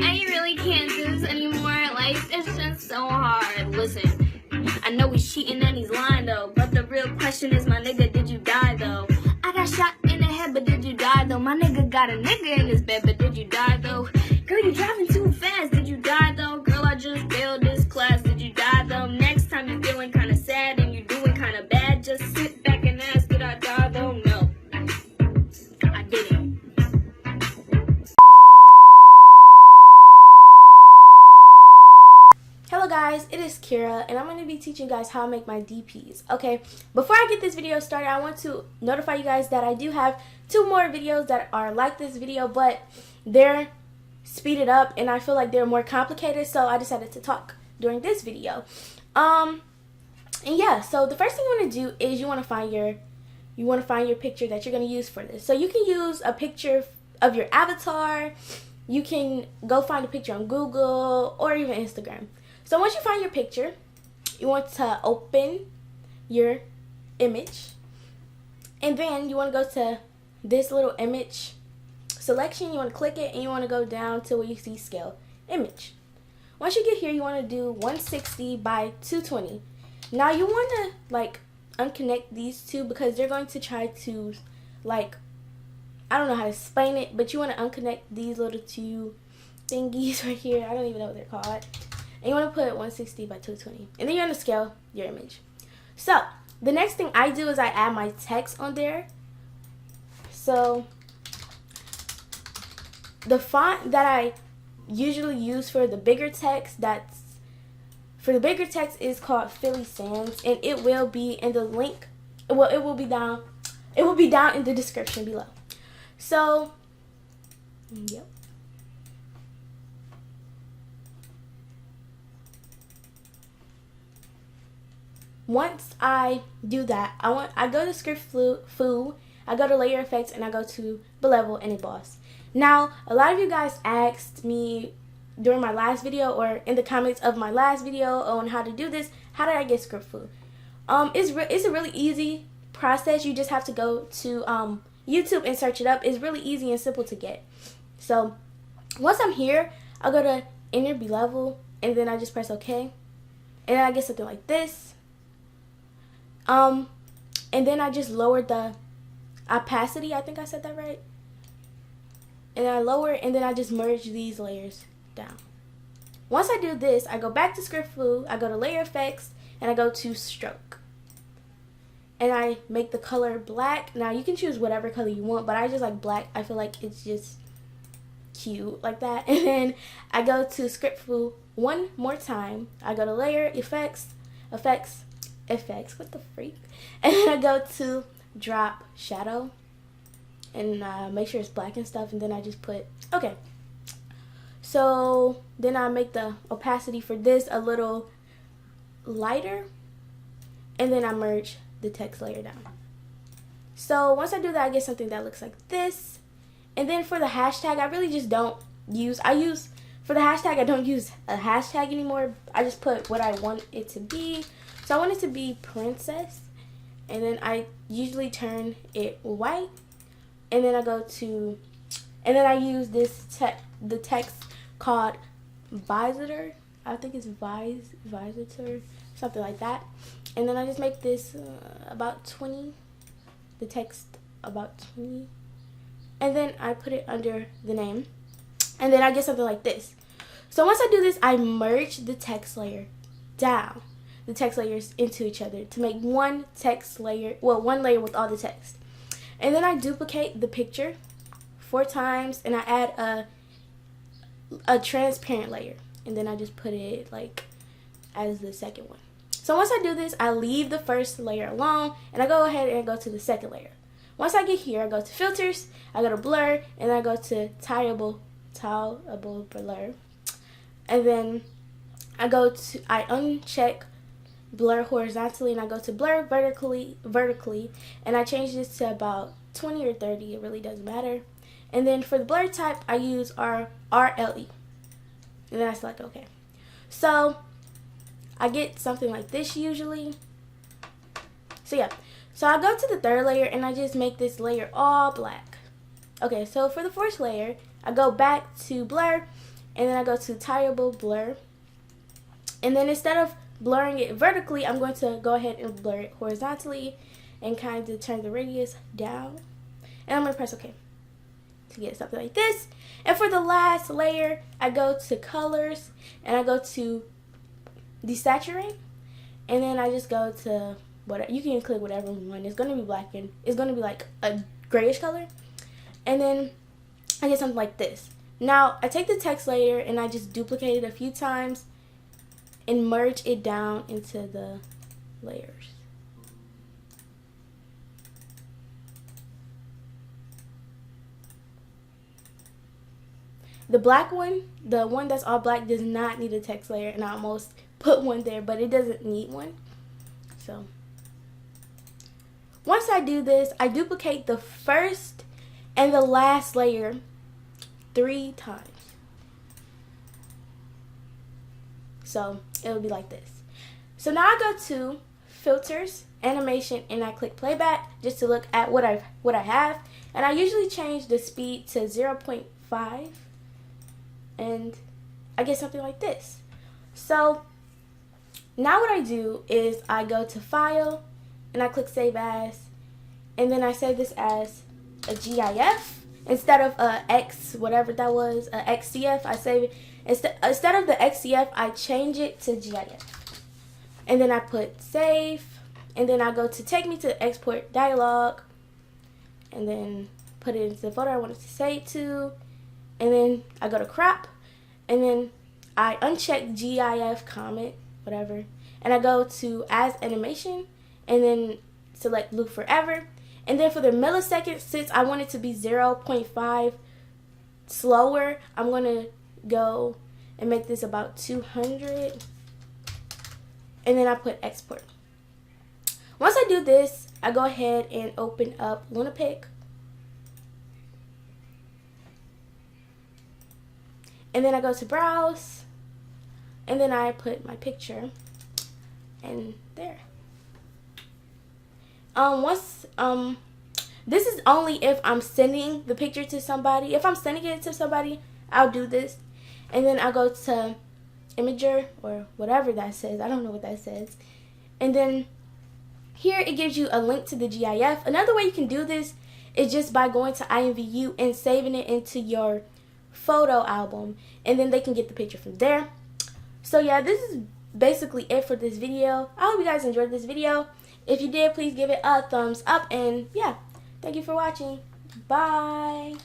I really can't do this anymore. Like, it's just so hard. Listen, I know he's cheating and he's lying though, but the real question is, my nigga, did you die though? I got shot in the head, but did you die though? My nigga got a nigga in his bed, but did you die though? Girl, you driving too fast, did you die though? Girl, I just failed this class, did you die though? Next time you're feeling kinda sad and you're doing kinda bad, just sit back and ask, did I die though? No, I didn't. Hello guys, it is Kira and I'm going to be teaching you guys how to make my DPs. Okay, before I get this video started, I want to notify you guys that I do have 2 more videos that are like this video, but they're speeded up and I feel like they're more complicated, so I decided to talk during this video. And yeah, so the first thing you want to do is you want to find your picture that you're going to use for this. So you can use a picture of your avatar. You can go find a picture on Google or even Instagram. So once you find your picture, you want to open your image, and then you want to go to this little image selection. You want to click it and you want to go down to where you see scale image. Once you get here, you want to do 160 by 220. Now you want to like unconnect these two because they're going to try to, like, I don't know how to explain it, but you want to unconnect these little 2 thingies right here. I don't even know what they're called. And you want to put 160 by 220. And then you're going to scale your image. So the next thing I do is I add my text on there. So the font that I usually use for the bigger text, is called Philly Sands, and it will be in the link. Well, it will be down in the description below. So, yep. Once I do that, I go to Script Foo, I go to Layer Effects, and I go to Bevel and Emboss. Now, a lot of you guys asked me during my last video or in the comments of my last video on how to do this. How did I get Script Foo? It's a really easy process. You just have to go to YouTube and search it up. It's really easy and simple to get. So once I'm here, I'll go to Inner Bevel, and then I just press OK, and then I get something like this. And then I just lowered the opacity. I think I said that right. And then I lower it, and then I just merge these layers down. Once I do this, I go back to Script Foo, I go to Layer Effects, and I go to Stroke. And I make the color black. Now you can choose whatever color you want, but I just like black. I feel like it's just cute like that. And then I go to Script Foo one more time. I go to Layer Effects, what the freak? And then I go to Drop Shadow and make sure it's black and stuff, and then I just put okay. So then I make the opacity for this a little lighter, and then I merge the text layer down. So once I do that, I get something that looks like this. And then for the hashtag, I really just don't use, for the hashtag, I don't use a hashtag anymore. I just put what I want it to be. So I want it to be princess, and then I usually turn it white, and then I go to, and then I use this the text called visitor. I think it's visitor, something like that. And then I just make this about 20, the text about 20, and then I put it under the name, and then I get something like this. So once I do this, I merge the text layer down, the text layers into each other to make one text layer, well, one layer with all the text. And then I duplicate the picture 4 times, and I add a transparent layer, and then I just put it like as the second one. So once I do this, I leave the first layer alone, and I go ahead and go to the second layer. Once I get here, I go to Filters, I go to Blur, and I go to Toggle Blur. And then I uncheck Blur horizontally, and I go to Blur vertically, and I change this to about 20 or 30. It really doesn't matter. And then for the blur type, I use RLE, and then I select OK. So I get something like this usually. So yeah, so I go to the third layer, and I just make this layer all black. Okay, so for the first layer, I go back to Blur, And then I go to Tileable Blur. And then instead of blurring it vertically, I'm going to go ahead and blur it horizontally and kind of turn the radius down. And I'm going to press OK to get something like this. And for the last layer, I go to Colors and I go to Desaturate. And then I just go to whatever. You can click whatever one. It's going to be black and it's going to be like a grayish color. And then I get something like this. Now, I take the text layer and I just duplicate it a few times and merge it down into the layers. The black one, the one that's all black, does not need a text layer, and I almost put one there, but it doesn't need one. So once I do this, I duplicate the first and the last layer 3 times. So it'll be like this. So now I go to Filters, Animation, and I click Playback just to look at what I have. And I usually change the speed to 0.5, and I get something like this. So now what I do is I go to File and I click Save As, and then I save this as a GIF instead of a X, whatever that was, a XCF. I save it instead of the XCF, I change it to GIF, and then I put Save, and then I go to Take Me to Export Dialog, and then put it into the folder I want it to save to, and then I go to Crop, and then I uncheck GIF comment, whatever, and I go to As Animation, and then select Loop Forever. And then for the milliseconds, since I want it to be 0.5 slower, I'm going to go and make this about 200. And then I put Export. Once I do this, I go ahead and open up LunaPic. And then I go to Browse. And then I put my picture. And there. This is only if I'm sending the picture to somebody. If I'm sending it to somebody, I'll do this. And then I'll go to Imager or whatever that says. I don't know what that says. And then here it gives you a link to the GIF. Another way you can do this is just by going to Imvu and saving it into your photo album. And then they can get the picture from there. So yeah, this is basically it for this video. I hope you guys enjoyed this video. If you did, please give it a thumbs up, and yeah, thank you for watching. Bye.